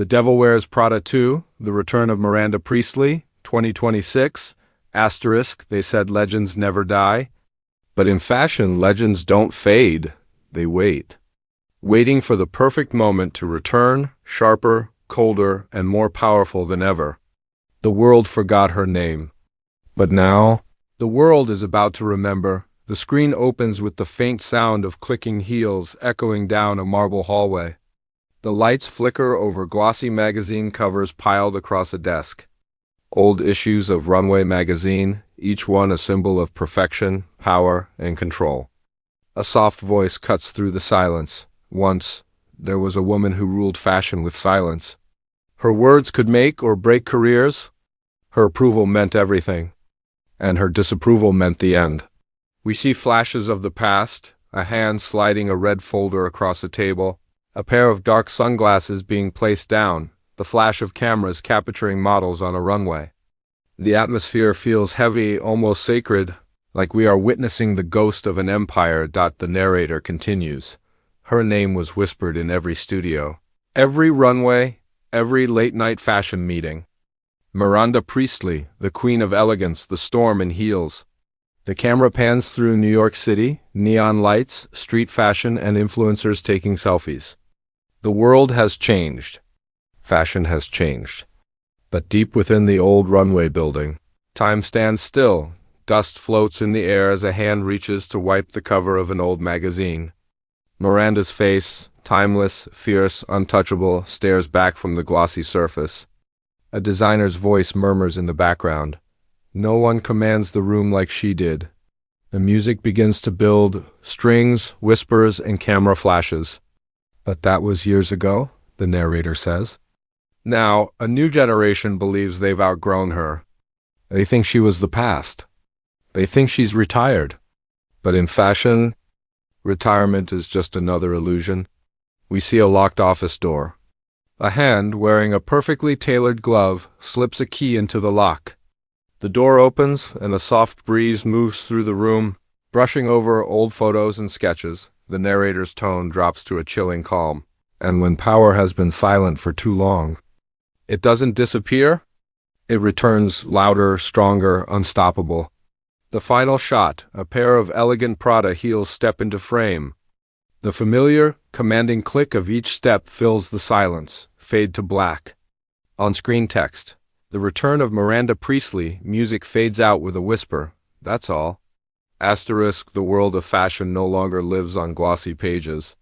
The Devil Wears Prada 2, The Return of Miranda Priestly, 2026, asterisk, they said legends never die. But in fashion, legends don't fade, they wait. Waiting for the perfect moment to return, sharper, colder, and more powerful than ever. The world forgot her name. But now, the world is about to remember. The screen opens with the faint sound of clicking heels echoing down a marble hallway. The lights flicker over glossy magazine covers piled across a desk. Old issues of Runway Magazine, each one a symbol of perfection, power, and control. A soft voice cuts through the silence. Once, there was a woman who ruled fashion with silence. Her words could make or break careers. Her approval meant everything. And her disapproval meant the end. We see flashes of the past, a hand sliding a red folder across a table, a pair of dark sunglasses being placed down, the flash of cameras capturing models on a runway. The atmosphere feels heavy, almost sacred, like we are witnessing the ghost of an empire. The narrator continues. Her name was whispered in every studio, every runway, every late-night fashion meeting. Miranda Priestly, the queen of elegance, the storm in heels. The camera pans through New York City, neon lights, street fashion, and influencers taking selfies. The world has changed. Fashion has changed. But deep within the old runway building, time stands still. Dust floats in the air as a hand reaches to wipe the cover of an old magazine. Miranda's face, timeless, fierce, untouchable, stares back from the glossy surface. A designer's voice murmurs in the background. No one commands the room like she did. The music begins to build, strings, whispers, and camera flashes. But that was years ago, the narrator says. Now, a new generation believes they've outgrown her. They think she was the past. They think she's retired. But in fashion, retirement is just another illusion. We see a locked office door. A hand, wearing a perfectly tailored glove, slips a key into the lock. The door opens, and a soft breeze moves through the room, brushing over old photos and sketches. The narrator's tone drops to a chilling calm. And when power has been silent for too long, it doesn't disappear. It returns louder, stronger, unstoppable. The final shot, a pair of elegant Prada heels step into frame. The familiar, commanding click of each step fills the silence, fade to black. On-screen text. The Return of Miranda Priestly, music fades out with a whisper. That's all. Asterisk, the world of fashion no longer lives on glossy pages.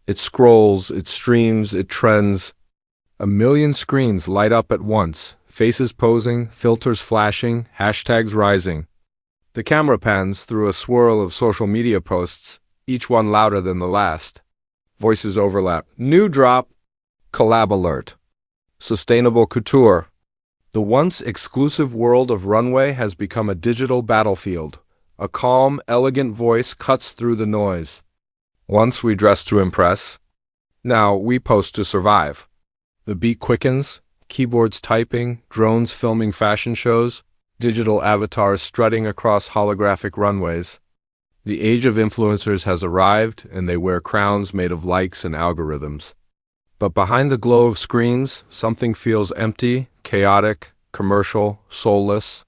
It scrolls, it streams, it trends. A million screens light up at once, faces posing, filters flashing, hashtags rising. The camera pans through a swirl of social media posts, each one louder than the last. Voices overlap. New drop. Collab alert. Sustainable couture. The once exclusive world of runway has become a digital battlefield. A calm, elegant voice cuts through the noise. Once we dressed to impress. Now we post to survive. The beat quickens, keyboards typing, drones filming fashion shows, digital avatars strutting across holographic runways. The age of influencers has arrived, and they wear crowns made of likes and algorithms. But behind the glow of screens, something feels empty, chaotic, commercial, soulless.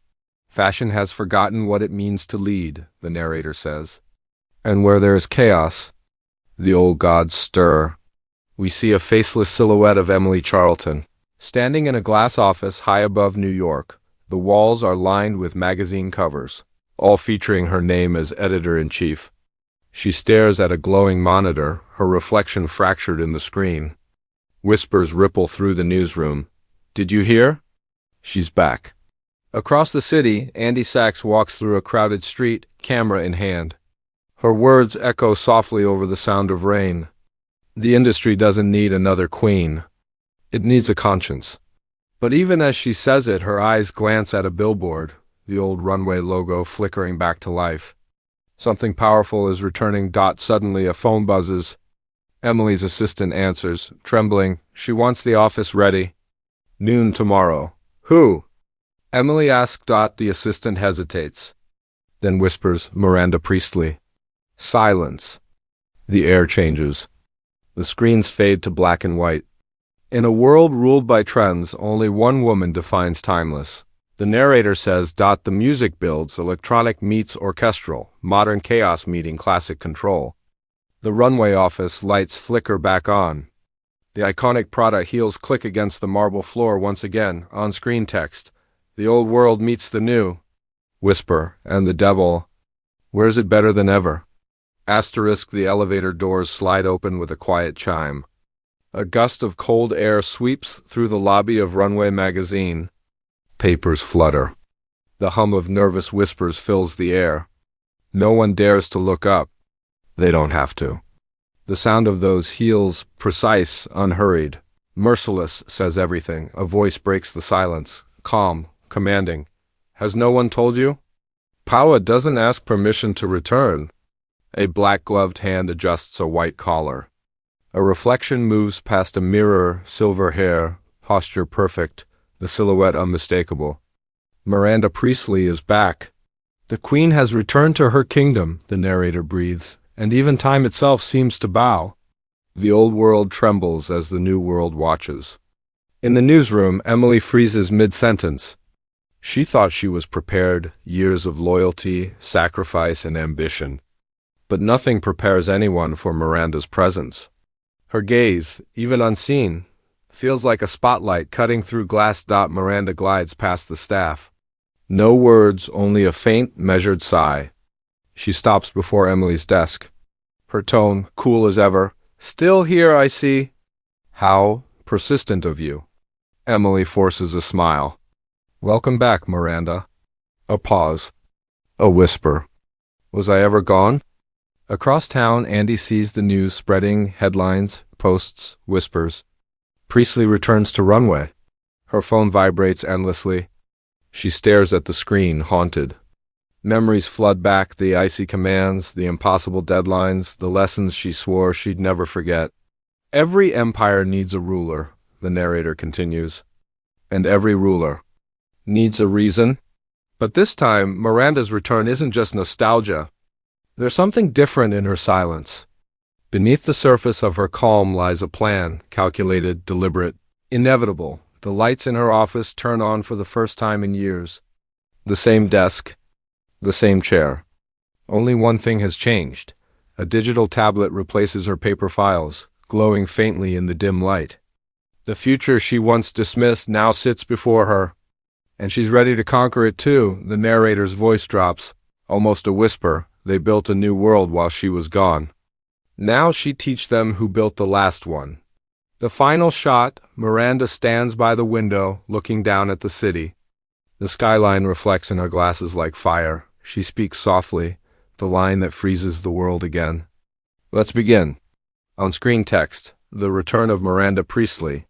Fashion has forgotten what it means to lead, the narrator says. And where there is chaos, the old gods stir. We see a faceless silhouette of Emily Charlton, standing in a glass office high above New York. The walls are lined with magazine covers, all featuring her name as editor-in-chief. She stares at a glowing monitor, her reflection fractured in the screen. Whispers ripple through the newsroom. Did you hear? She's back. Across the city, Andy Sachs walks through a crowded street, camera in hand. Her words echo softly over the sound of rain. The industry doesn't need another queen. It needs a conscience. But even as she says it, her eyes glance at a billboard, the old runway logo flickering back to life. Something powerful is returning. Suddenly a phone buzzes. Emily's assistant answers, trembling. She wants the office ready. Noon tomorrow. Who? Emily asks. The assistant hesitates. Then whispers, Miranda Priestly. Silence. The air changes. The screens fade to black and white. In a world ruled by trends, only one woman defines timeless. The narrator says, "The music builds, electronic meets orchestral, modern chaos meeting classic control." The runway office lights flicker back on. The iconic Prada heels click against the marble floor once again, on-screen text. The old world meets the new. Whisper, and the devil. Where's it better than ever? Asterisk, the elevator doors slide open with a quiet chime. A gust of cold air sweeps through the lobby of Runway Magazine. Papers flutter. The hum of nervous whispers fills the air. No one dares to look up. They don't have to. The sound of those heels, precise, unhurried, merciless, says everything. A voice breaks the silence, calm, commanding. Has no one told you? Paua doesn't ask permission to return. A black-gloved hand adjusts a white collar. A reflection moves past a mirror, silver hair, posture perfect, the silhouette unmistakable. Miranda Priestly is back. The queen has returned to her kingdom, the narrator breathes, and even time itself seems to bow. The old world trembles as the new world watches. In the newsroom, Emily freezes mid-sentence. She thought she was prepared, years of loyalty, sacrifice, and ambition. But nothing prepares anyone for Miranda's presence. Her gaze, even unseen, feels like a spotlight cutting through glass. Miranda glides past the staff. No words, only a faint, measured sigh. She stops before Emily's desk. Her tone, cool as ever. Still here, I see. How persistent of you. Emily forces a smile. Welcome back, Miranda. A pause. A whisper. Was I ever gone? Across town, Andy sees the news spreading, headlines, posts, whispers. Priestly returns to Runway. Her phone vibrates endlessly. She stares at the screen, haunted. Memories flood back, the icy commands, the impossible deadlines, the lessons she swore she'd never forget. Every empire needs a ruler, the narrator continues. And every ruler needs a reason. But this time, Miranda's return isn't just nostalgia. There's something different in her silence. Beneath the surface of her calm lies a plan, calculated, deliberate, inevitable. The lights in her office turn on for the first time in years. The same desk, the same chair. Only one thing has changed. A digital tablet replaces her paper files, glowing faintly in the dim light. The future she once dismissed now sits before her. And she's ready to conquer it too. The narrator's voice drops, almost a whisper. They built a new world while she was gone. Now she'd teach them who built the last one. The final shot, Miranda stands by the window, looking down at the city. The skyline reflects in her glasses like fire. She speaks softly, the line that freezes the world again. Let's begin. On-screen text, The Return of Miranda Priestly.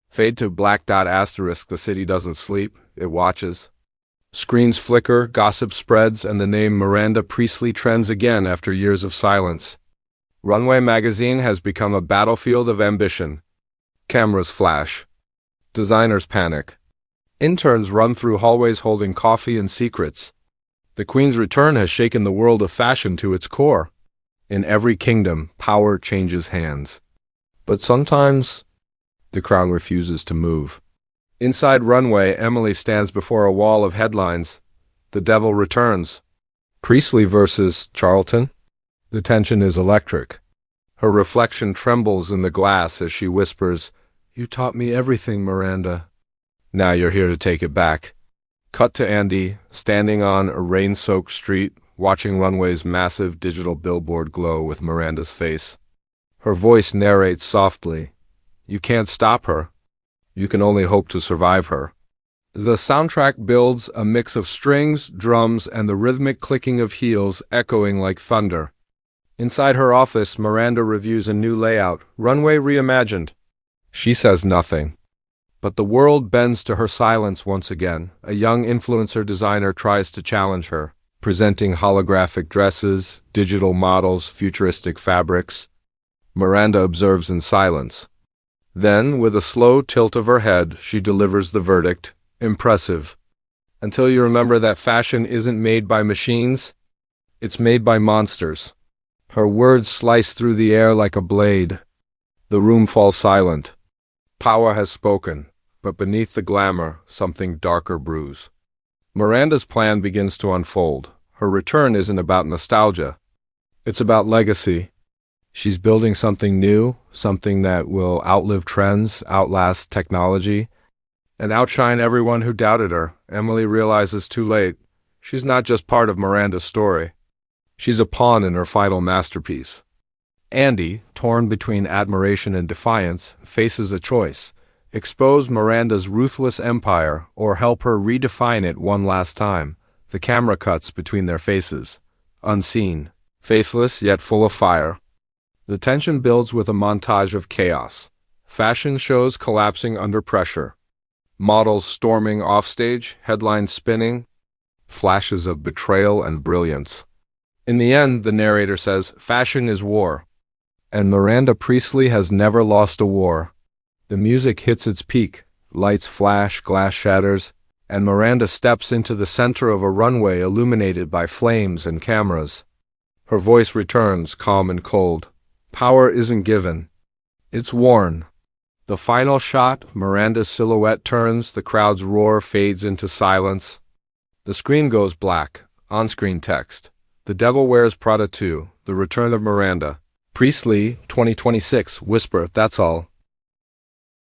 Fade to black. Asterisk, the city doesn't sleep, it watches. Screens flicker, gossip spreads, and the name Miranda Priestly trends again after years of silence. Runway Magazine has become a battlefield of ambition. Cameras flash. Designers panic. Interns run through hallways holding coffee and secrets. The Queen's return has shaken the world of fashion to its core. In every kingdom, power changes hands. But sometimes, the crown refuses to move. Inside Runway, Emily stands before a wall of headlines. The devil returns. Priestly versus Charlton. The tension is electric. Her reflection trembles in the glass as she whispers, "You taught me everything, Miranda. Now you're here to take it back." Cut to Andy, standing on a rain-soaked street, watching Runway's massive digital billboard glow with Miranda's face. Her voice narrates softly. You can't stop her. You can only hope to survive her. The soundtrack builds a mix of strings, drums, and the rhythmic clicking of heels echoing like thunder. Inside her office, Miranda reviews a new layout, Runway reimagined. She says nothing. But the world bends to her silence once again. A young influencer designer tries to challenge her, presenting holographic dresses, digital models, futuristic fabrics. Miranda observes in silence. Then, with a slow tilt of her head, she delivers the verdict. Impressive. Until you remember that fashion isn't made by machines, it's made by monsters. Her words slice through the air like a blade. The room falls silent. Power has spoken, but beneath the glamour, something darker brews. Miranda's plan begins to unfold. Her return isn't about nostalgia. It's about legacy. She's building something new, something that will outlive trends, outlast technology, and outshine everyone who doubted her. Emily realizes too late, she's not just part of Miranda's story. She's a pawn in her final masterpiece. Andy, torn between admiration and defiance, faces a choice: expose Miranda's ruthless empire or help her redefine it one last time. The camera cuts between their faces, unseen, faceless yet full of fire. The tension builds with a montage of chaos. Fashion shows collapsing under pressure. Models storming offstage, headlines spinning, flashes of betrayal and brilliance. In the end, the narrator says, fashion is war. And Miranda Priestly has never lost a war. The music hits its peak, lights flash, glass shatters, and Miranda steps into the center of a runway illuminated by flames and cameras. Her voice returns, calm and cold. Power isn't given. It's worn. The final shot, Miranda's silhouette turns, the crowd's roar fades into silence. The screen goes black. On-screen text. The Devil Wears Prada 2, The Return of Miranda Priestly, 2026, whisper, that's all.